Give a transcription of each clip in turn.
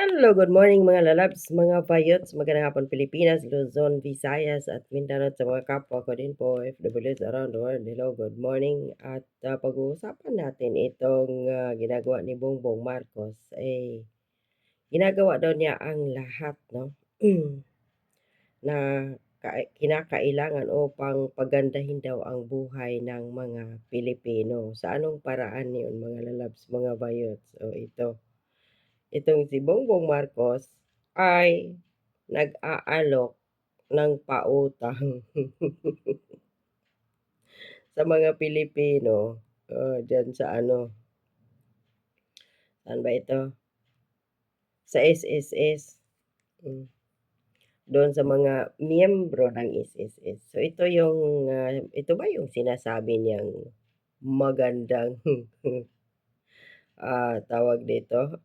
Hello, good morning mga lalabs, mga payots, magandang hapon Pilipinas, Luzon, Visayas at Mindanao at sa mga kapwa ko din po OFWs around the world. Hello, good morning at pag-uusapan natin itong ginagawa ni Bongbong Marcos. Ginagawa daw niya ang lahat, no? na kinakailangan upang pagandahin daw ang buhay ng mga Pilipino. Sa anong paraan yun mga lalabs, mga bayots? Itong si Bongbong Marcos ay nag-aalok ng pautang sa mga Pilipino, diyan sa ano, saan ba ito? Sa SSS, hmm, doon sa mga miyembro ng SSS. So ito ba yung sinasabi niyang magandang, tawag dito,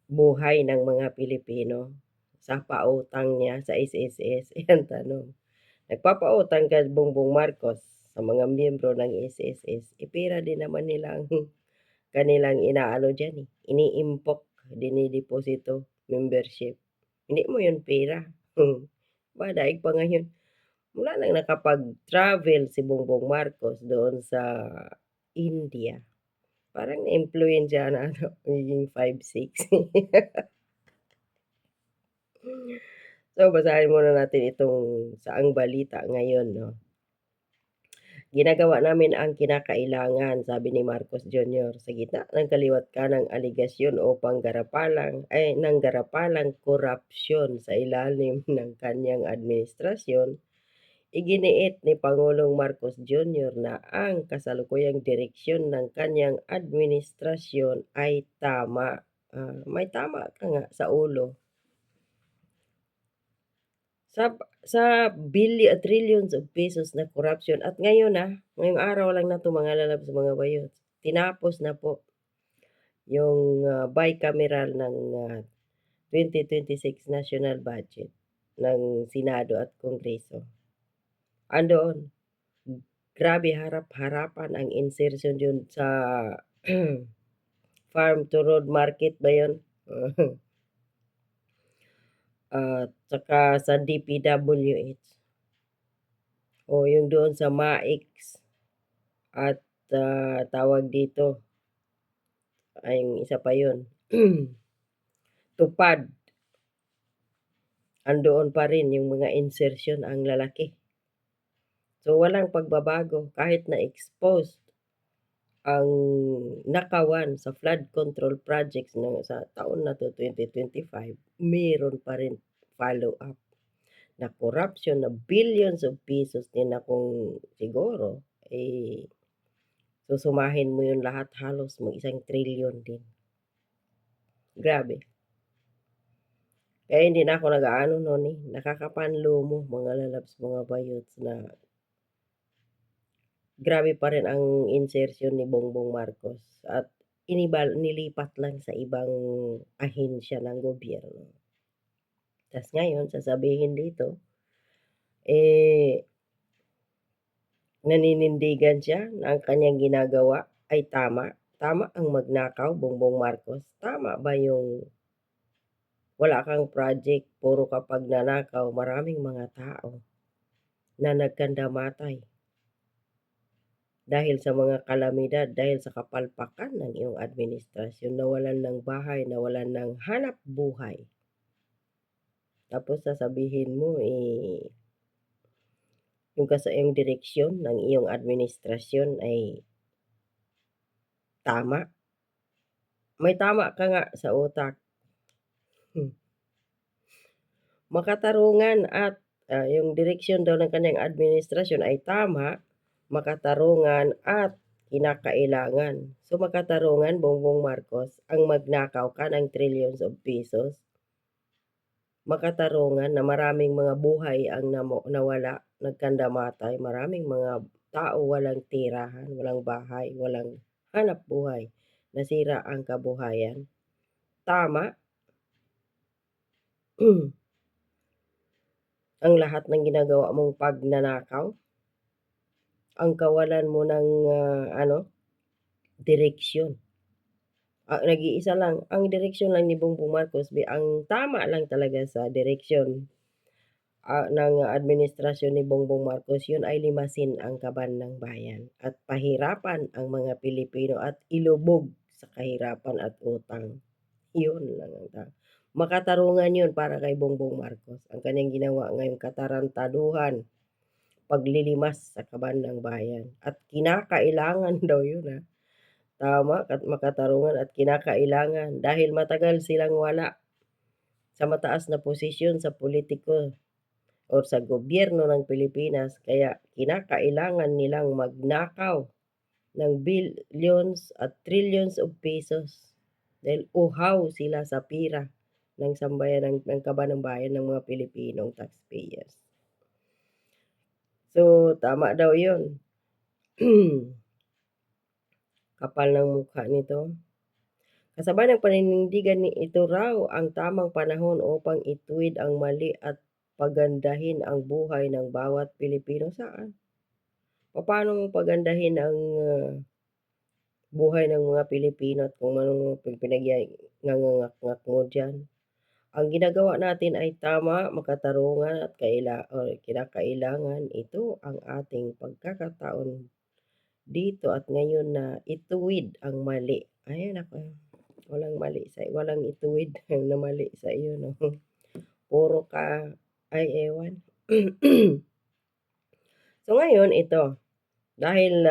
buhay ng mga Pilipino sa pautang niya sa SSS? Ayan tanong. Nagpapautang ka Bongbong Marcos sa mga miyembro ng SSS, pera din naman nilang kanilang inaano diyan, iniimpok, dinideposito, membership. Hindi mo 'yun pera, daig pa ngayon. Mula nang nakapag-travel si Bongbong Marcos doon sa India, parang naimpluwensyahan na ano, magiging 5-6. So, basahin muna natin itong saang balita ngayon 'no. Ginagawa namin ang kinakailangan, sabi ni Marcos Jr. sa gitna ng kaliwat kanang aligasyon o ng garapalang korapsyon sa ilalim ng kanyang administrasyon. Iginiit ni Pangulong Marcos Jr. na ang kasalukuyang direksyon ng kanyang administrasyon ay tama. May tama ka nga sa ulo. Sa sa trillions of pesos na corruption at ngayon, ngayong araw lang na 'to mga lalabs, mga bayots, tinapos na po yung, bicameral ng, 2026 national budget ng Senado at Kongreso. Andoon, grabe harap-harapan ang insertion yun sa farm to road market ba yun? At saka sa DPWH. O yung doon sa MAIX at, tawag dito, ay yung isa pa yun, TUPAD, andoon pa rin yung mga insertion ang lalaki. So walang pagbabago kahit na exposed ang nakawan sa flood control projects sa taon na 'to, 2025, meron pa rin follow-up na corruption na billions of pesos din na kung siguro, susumahin mo yun lahat halos mag-isang trilyon din. Grabe. Kaya hindi na ako nag-aano nun, nakakapanlumo mga lalabs, mga bayots na grabe pa rin ang insertion ni Bongbong Marcos at nilipat lang sa ibang ahensya ng gobyerno. Tas ngayon sasabihin dito, eh, naninindigan siya na ang kanyang ginagawa ay tama. Tama ang magnakaw, Bongbong Marcos? Tama ba yung wala kang project, puro ka pagnanakaw, maraming mga tao na nagkandamatay dahil sa mga kalamidad, dahil sa kapalpakan ng iyong administrasyon, nawalan ng bahay, nawalan ng hanap buhay. Tapos sasabihin mo, yung direksyon ng iyong administrasyon ay tama. May tama ka nga sa utak. Makatarungan at yung direksyon daw ng kanyang administrasyon ay tama, makatarungan at kinakailangan. So makatarungan, Bongbong Marcos, ang magnakaw ka ng trillions of pesos. Makatarungan na maraming mga buhay ang nawala, nagkandamatay, maraming mga tao walang tirahan, walang bahay, walang hanap buhay, nasira ang kabuhayan. Tama. Ang lahat ng ginagawa mong pagnanakaw, ang kawalan mo ng, direksyon nag-iisa lang, ang direksyon lang ni Bongbong Marcos ang tama lang talaga sa direksyon, ng administrasyon ni Bongbong Marcos, yun ay limasin ang kaban ng bayan at pahirapan ang mga Pilipino at ilubog sa kahirapan at utang. Yun lang ang makatarungan yun para kay Bongbong Marcos, ang kanyang ginawa ngayong katarantaduhan, paglilimas sa kaban ng bayan at kinakailangan daw yun, tama at makatarungan at kinakailangan dahil matagal silang wala sa mataas na posisyon sa politiko o sa gobyerno ng Pilipinas kaya kinakailangan nilang magnakaw ng billions at trillions of pesos dahil uhaw sila sa pira ng sambayan ng kaban ng bayan ng mga Pilipinong taxpayers. So, tama daw yun. Kapal ng mukha nito. Kasabay ng paninindigan ni ito raw ang tamang panahon upang ituwid ang mali at pagandahin ang buhay ng bawat Pilipino. Saan? Papaano pagandahin ang buhay ng mga Pilipino at kung anong pinag-ngangak-ngak mo dyan? Ang ginagawa natin ay tama, makatarungan at kinakailangan. Ito ang ating pagkakataon dito at ngayon na ituwid ang mali. Ayan ako. Walang ituwid na mali sa iyo, no? Puro ka, ay ewan. So ngayon, ito, dahil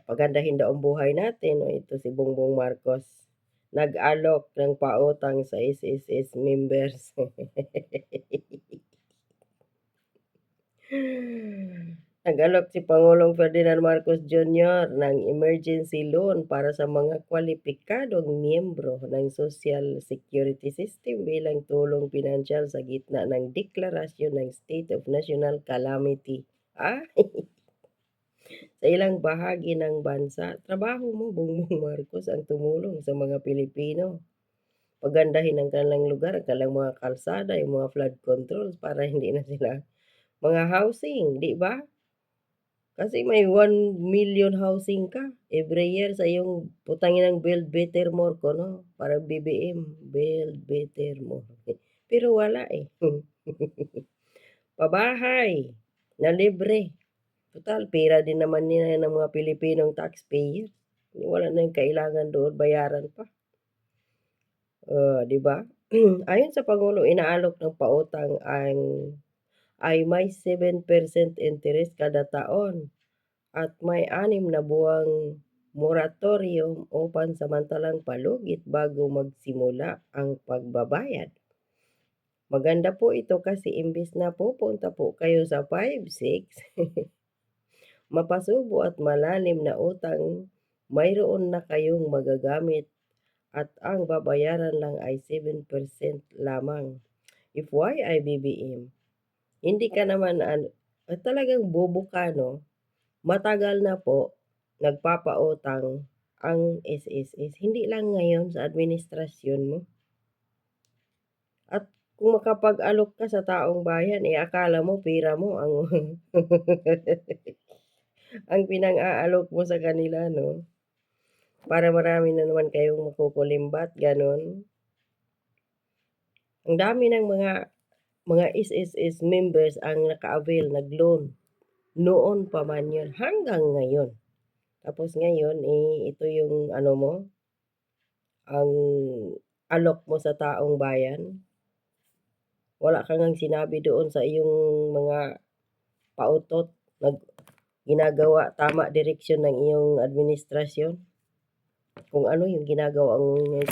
pagandahin daw ang buhay natin, no, ito si Bongbong Marcos, nag-alok ng pautang sa SSS members. Nag-alok si Pangulong Ferdinand Marcos Jr. ng emergency loan para sa mga kwalipikadong miyembro ng Social Security System bilang tulong pinansyal sa gitna ng deklarasyon ng State of National Calamity. Sa ilang bahagi ng bansa, trabaho mo, Bongbong Marcos, ang tumulong sa mga Pilipino. Pagandahin ang kanilang lugar, ang kanilang mga kalsada, yung mga flood controls para hindi na sila mga housing, di ba? Kasi may 1 million housing ka every year sa iyong putangin ng Build Better More ko, no? Para BBM, Build Better More. Pero wala eh. Pabahay na libre. Total, pera din naman nila ng mga Pilipinong taxpayer. Wala na yung kailangan doon, bayaran pa. Di ba? Ayon sa Pangulo, inaalok ng pautang ay may 7% interest kada taon at may 6 na buwang moratorium o pansamantalang palugit bago magsimula ang pagbabayad. Maganda po ito kasi imbis na pupunta po kayo sa 5-6, mapasubo at malalim na utang, mayroon na kayong magagamit at ang babayaran lang ay 7% lamang. FYI BBM, hindi ka naman talagang bobo ka, no? Matagal na po nagpapautang ang SSS, hindi lang ngayon sa administrasyon mo. At kung makapag-alok ka sa taong bayan, akala mo pera mo ang ang pinang-aalok mo sa kanila, no? Para marami na naman kayong makukulimbat, ganon. Ang dami ng mga SSS members ang naka-avail, nag-loan. Noon pa man yun, hanggang ngayon. Tapos ngayon, ito yung mo, ang alok mo sa taong bayan. Wala kang ngang sinabi doon sa iyong mga pautot, ginagawa, tama direksyon ng iyong administrasyon. Kung ano yung ginagawa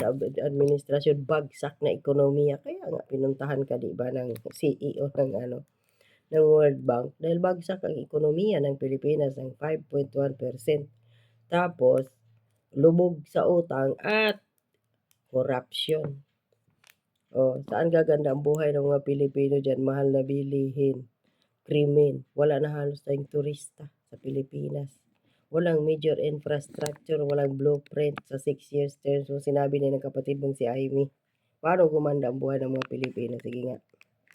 sa administrasyon, bagsak na ekonomiya. Kaya nga pinuntahan ka, di ba, ng CEO ng World Bank dahil bagsak ang ekonomiya ng Pilipinas ng 5.1%. Tapos, lubog sa utang at corruption. Saan gaganda ang buhay ng mga Pilipino dyan? Mahal na bilihin, krimen. Wala na halos tayong turista sa Pilipinas. Walang major infrastructure, walang blueprint sa 6 years term. So, sinabi ni ng kapatid mong si Amy, paano gumanda ang buhay ng mga Pilipino? Sige nga.